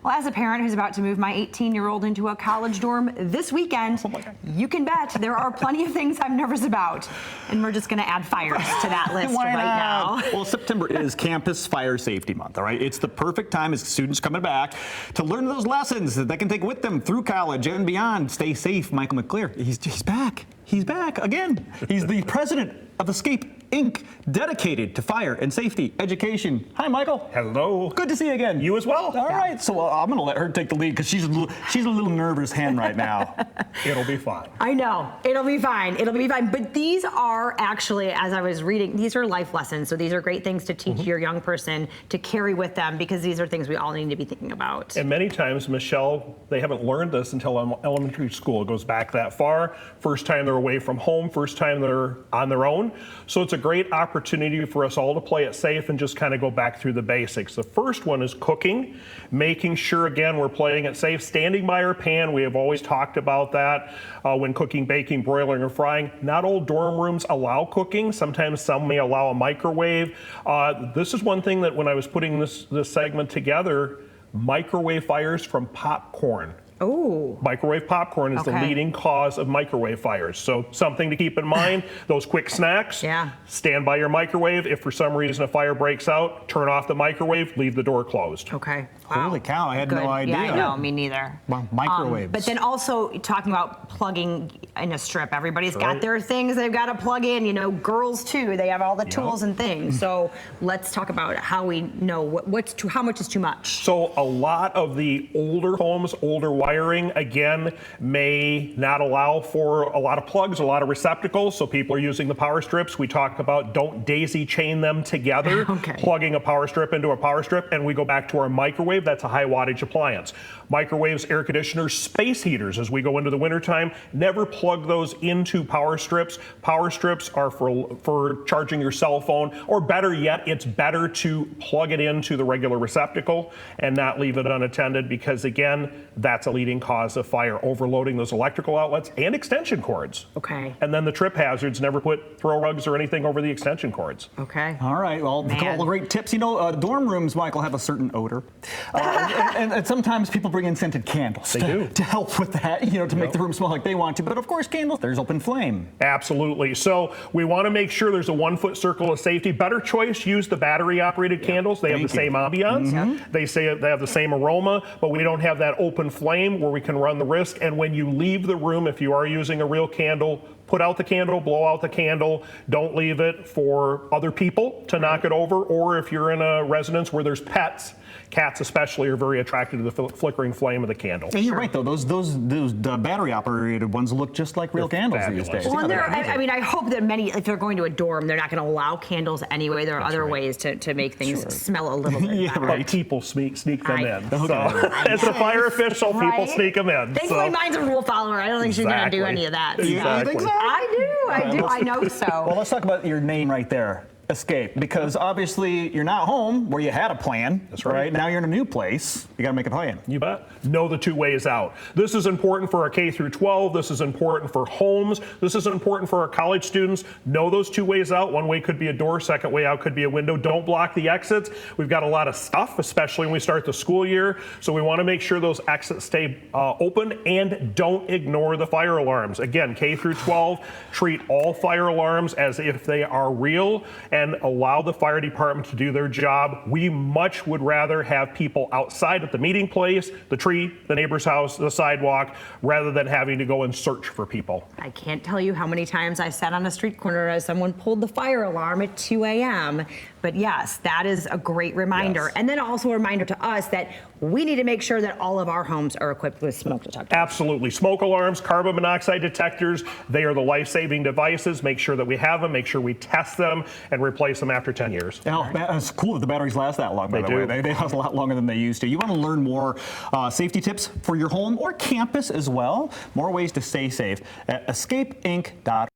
Well, as a parent who's about to move my 18-year-old into a college dorm this weekend, you can bet there are plenty of things I'm nervous about. And we're just going to add fires to that list right now. Well, September is Campus Fire Safety Month, all right? It's the perfect time as students coming back to learn those lessons that they can take with them through college and beyond. Stay safe, Michael McLeieer. He's back. He's back again. He's the president of E.S.C.A.P.E, Inc., dedicated to fire and safety education. Hi, Michael. Hello. Good to see you again. You as well. All right, so I'm going to let her take the lead because she's a little nervous hen right now. It'll be fine. I know. It'll be fine. It'll be fine. But these are actually, as I was reading, these are life lessons. So these are great things to teach your young person to carry with them because these are things we all need to be thinking about. And many times, Michelle, they haven't learned this until elementary school. It goes back that far. First time they're away from home, first time they're on their own. So it's a great opportunity for us all to play it safe and just kind of go back through the basics. The first one is cooking, making sure, again, we're playing it safe, standing by our pan. We have always talked about that when cooking, baking, broiling, or frying. Not all dorm rooms allow cooking. Sometimes some may allow a microwave. This is one thing that when I was putting this segment together, microwave fires from popcorn. Oh. Microwave popcorn is the leading cause of microwave fires. So something to keep in mind, those quick snacks, stand by your microwave. If for some reason a fire breaks out, turn off the microwave, leave the door closed. Okay. Wow. Holy cow, I had no idea. Yeah, I know, me neither. Well, microwaves. But then also talking about plugging in a strip. Everybody's got their things they've got to plug in. You know, girls too, they have all the tools and things. So let's talk about how we know how much is too much. So a lot of the older homes, older wiring, again, may not allow for a lot of plugs, a lot of receptacles. So people are using the power strips. We talk about don't daisy chain them together, plugging a power strip into a power strip. And we go back to our microwave. That's a high wattage appliance. Microwaves, air conditioners, space heaters as we go into the wintertime. Never plug those into power strips. Power strips are for charging your cell phone, or better yet, it's better to plug it into the regular receptacle and not leave it unattended because, again, that's a leading cause of fire, overloading those electrical outlets and extension cords. Okay. And then the trip hazards, never put throw rugs or anything over the extension cords. Okay. All right, well, all the great tips. You know, dorm rooms, Michael, have a certain odor. And sometimes people bring in scented candles to help with that, you know, to make the room smell like they want to. But of course, candles, there's open flame. Absolutely. So we want to make sure there's a 1-foot circle of safety. Better choice, use the battery-operated candles. They have the same ambiance. They say they have the same aroma, but we don't have that open flame where we can run the risk. And when you leave the room, if you are using a real candle, put out the candle, blow out the candle. Don't leave it for other people to knock it over. Or if you're in a residence where there's pets, cats especially are very attracted to the flickering flame of the candle. And you're right, though. Those battery-operated ones look just like real candles these days. Well, I mean, I hope that many, if they're going to a dorm, they're not going to allow candles anyway. There are other ways to make things smell a little bit better. But people sneak them in. So, as a fire official, people sneak them in. Thankfully, mine's a rule follower. I don't think she's going to do any of that. You think so? I do. I know so. Well, let's talk about your name right there. E.S.C.A.P.E, because obviously you're not home where you had a plan. That's right. Now you're in a new place. You got to make a plan. You bet. Know the two ways out. This is important for our K through 12. This is important for homes. This is important for our college students. Know those two ways out. One way could be a door. Second way out could be a window. Don't block the exits. We've got a lot of stuff, especially when we start the school year. So we want to make sure those exits stay open and don't ignore the fire alarms. Again, K through 12, treat all fire alarms as if they are real and allow the fire department to do their job. We much would rather have people outside at the meeting place, the tree, the neighbor's house, the sidewalk, rather than having to go and search for people. I can't tell you how many times I sat on a street corner as someone pulled the fire alarm at 2 a.m. But yes, that is a great reminder. Yes. And then also a reminder to us that we need to make sure that all of our homes are equipped with smoke detectors. Absolutely. Smoke alarms, carbon monoxide detectors, they are the life-saving devices. Make sure that we have them, make sure we test them, and replace them after 10 years. Oh, it's cool that the batteries last that long, by the way. They last a lot longer than they used to. You want to learn more safety tips for your home or campus as well? More ways to stay safe at escapeinc.org.